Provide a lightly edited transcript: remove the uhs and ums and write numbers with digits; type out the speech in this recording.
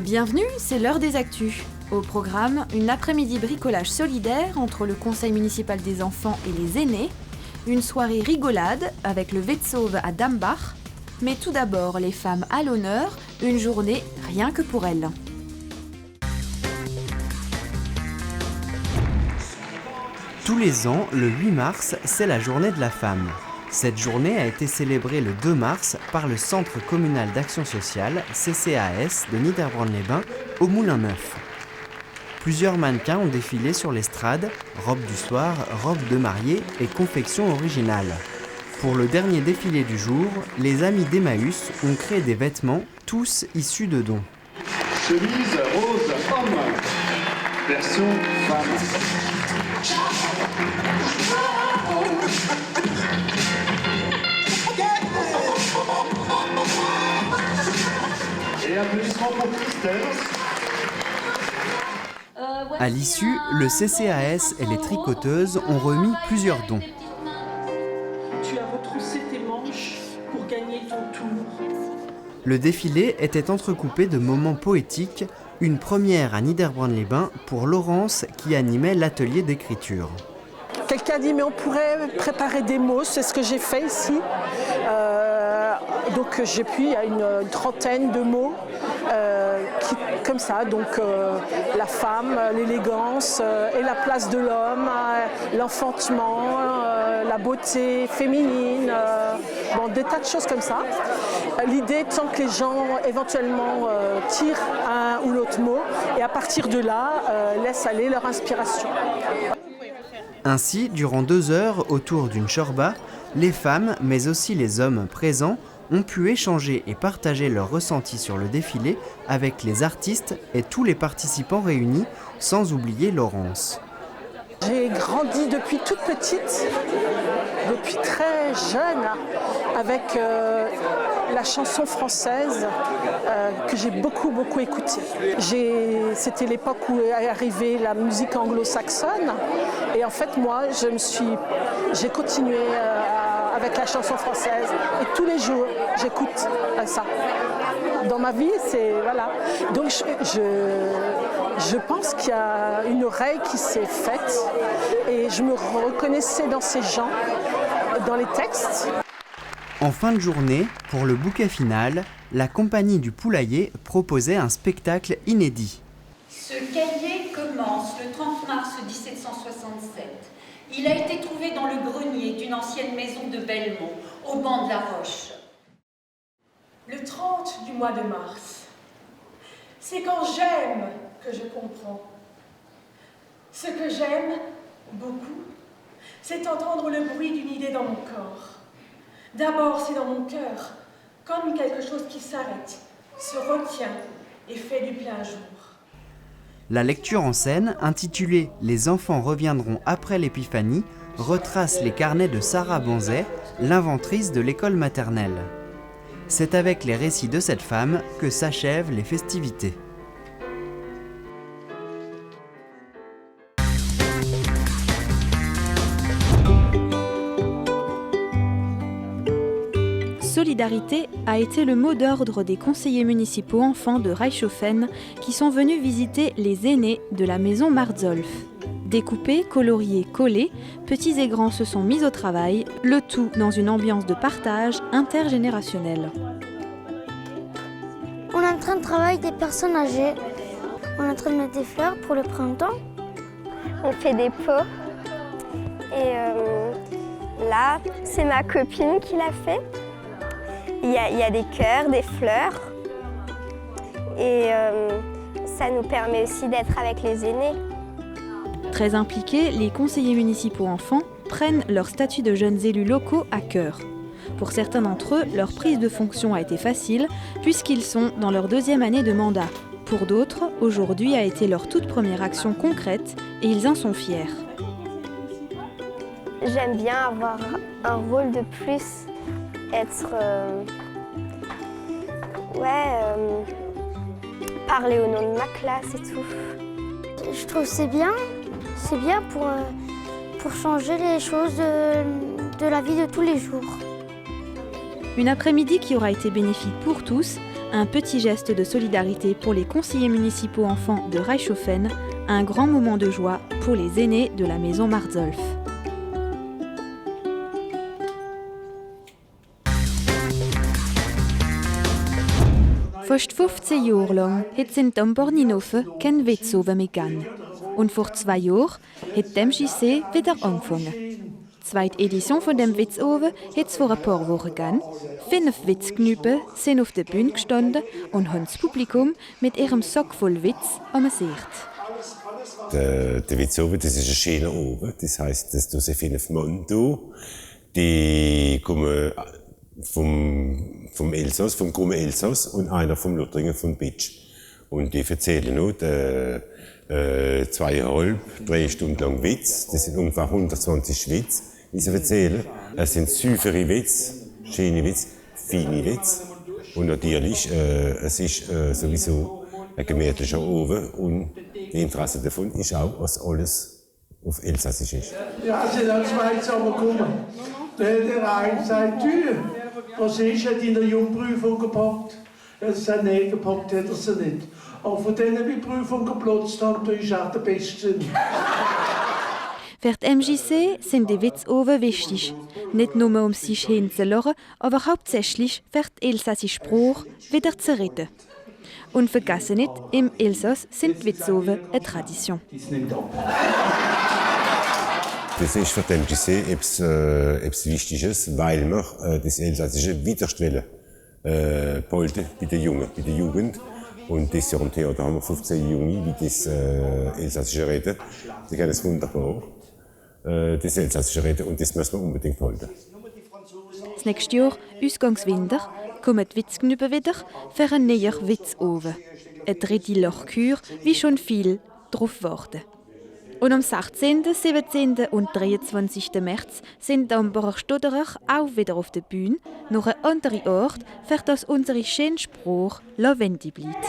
Bienvenue, c'est l'heure des actus. Au programme, une après-midi bricolage solidaire entre le conseil municipal des enfants et les aînés, une soirée rigolade avec le Wetsauve à Dambach, mais tout d'abord les femmes à l'honneur, une journée rien que pour elles. Tous les ans, le 8 mars, c'est la journée de la femme. Cette journée a été célébrée le 2 mars par le Centre communal d'action sociale, CCAS, de Niederbronn-les-Bains, au Moulin Neuf. Plusieurs mannequins ont défilé sur l'estrade, robes du soir, robes de mariée et confections originales. Pour le dernier défilé du jour, les amis d'Emmaüs ont créé des vêtements, tous issus de dons. Chemise rose homme, version femme. Et applaudissements pour Christelle. À l'issue, le CCAS et les tricoteuses ont remis plusieurs dons. Tu as retroussé tes manches pour gagner ton tour. Le défilé était entrecoupé de moments poétiques, une première à Niederbronn-les-Bains pour Laurence qui animait l'atelier d'écriture. Quelqu'un dit mais on pourrait préparer des mots, c'est ce que j'ai fait ici. Donc j'ai pris une trentaine de mots comme ça, donc la femme, l'élégance et la place de l'homme, l'enfantement, la beauté féminine, des tas de choses comme ça. L'idée étant que les gens éventuellement tirent un ou l'autre mot et à partir de là laissent aller leur inspiration. Ainsi, durant 2 heures, autour d'une shorba, les femmes, mais aussi les hommes présents, ont pu échanger et partager leurs ressentis sur le défilé avec les artistes et tous les participants réunis, sans oublier Laurence. J'ai grandi depuis toute petite, depuis très jeune, avec la chanson française que j'ai beaucoup écoutée. C'était l'époque où est arrivée la musique anglo-saxonne et en fait moi j'ai continué avec la chanson française et tous les jours j'écoute ça. Dans ma vie, voilà. Donc je pense qu'il y a une oreille qui s'est faite et je me reconnaissais dans ces gens, dans les textes. En fin de journée, pour le bouquet final, la compagnie du Poulailler proposait un spectacle inédit. Ce cahier commence le 30 mars 1767. Il a été trouvé dans le grenier d'une ancienne maison de Belmont, au banc de la Roche. Le 30 du mois de mars, c'est quand j'aime que je comprends. Ce que j'aime beaucoup, c'est entendre le bruit d'une idée dans mon corps. D'abord, c'est dans mon cœur, comme quelque chose qui s'arrête, se retient et fait du plein jour. La lecture en scène, intitulée « Les enfants reviendront après l'épiphanie », retrace les carnets de Sarah Banzet, l'inventrice de l'école maternelle. C'est avec les récits de cette femme que s'achèvent les festivités. Solidarité a été le mot d'ordre des conseillers municipaux enfants de Reichshofen qui sont venus visiter les aînés de la maison Marzolf. Découpés, coloriés, collés, petits et grands se sont mis au travail, le tout dans une ambiance de partage intergénérationnel. On est en train de travailler avec des personnes âgées. On est en train de mettre des fleurs pour le printemps. On fait des pots. Et là, c'est ma copine qui l'a fait. Il y a des cœurs, des fleurs. Et ça nous permet aussi d'être avec les aînés. Très impliqués, les conseillers municipaux enfants prennent leur statut de jeunes élus locaux à cœur. Pour certains d'entre eux, leur prise de fonction a été facile puisqu'ils sont dans leur 2e année de mandat. Pour d'autres, aujourd'hui a été leur toute première action concrète et ils en sont fiers. J'aime bien avoir un rôle de plus, être... parler au nom de ma classe et tout. Je trouve que c'est bien pour changer les choses de la vie de tous les jours. Une après-midi qui aura été bénéfique pour tous, Un petit geste de solidarité pour les conseillers municipaux enfants de Reichshofen, un grand moment de joie pour les aînés de la maison Marzolf. Fast 15 Jahre lang hat es in Domborninofe kein Witzoven mehr gegeben. Und vor 2 Jahren hat dem JC wieder angefangen. Die zweite Edition von dem Witzoven hat es vor ein paar Wochen gegeben. 5 Witzknüppe sind auf der Bühne gestanden und haben das Publikum mit ihrem Sack voll Witz amüsiert. Der Witzoven, das ist ein schöner Oben. Das heisst, dass du sehr viele Mann die kommen vom Elsass, vom Grummen Elsass und einer vom Lothringen von Bitsch. Und die erzählen noch 2,5-3 Stunden lang Witz. Das sind ungefähr 120 Witz, die sie erzählen. Es sind süffere Witz, schöne Witz, feine Witz. Und natürlich, es ist sowieso ein gemütlicher Ofen. Und das Interesse davon ist auch, dass alles auf Elsassisch ist. Ja, als je naar Schweiz gekommen, da hat der eine gesagt, was ist, hat in der Jungprüfung gepackt. Er sagt, nein, gepackt hat er sie nicht. Aber von denen, die Prüfung geplatzt haben, da ist auch der Beste. Für die MJC sind die Witzoven wichtig. Nicht nur um sich hinzulassen, aber hauptsächlich für die elsassische Sprache wieder zu retten. Und vergessen nicht, im Elsass sind die Witzoven eine Tradition. Das ist für die MJC etwas Wichtiges, weil wir das Elsassische widerstellen wollten bei der Jugend. Und dieses Jahr im Theater haben wir 15 Junge, die das Elsassische reden. Die kennen es wunderbar, das Elsassische reden, und das müssen wir unbedingt halten. Das nächste Jahr, Ausgangswinter, kommen die Witzknüppe wieder für einen neuen Witzoven. Eine dritte Lochkür, wie schon viel darauf warten. Und am 16., 17. und 23. März sind die Amberer Stodderer auch wieder auf der Bühne, noch ein anderer Ort, für das unsere schöne Sprache lebendig bleibt.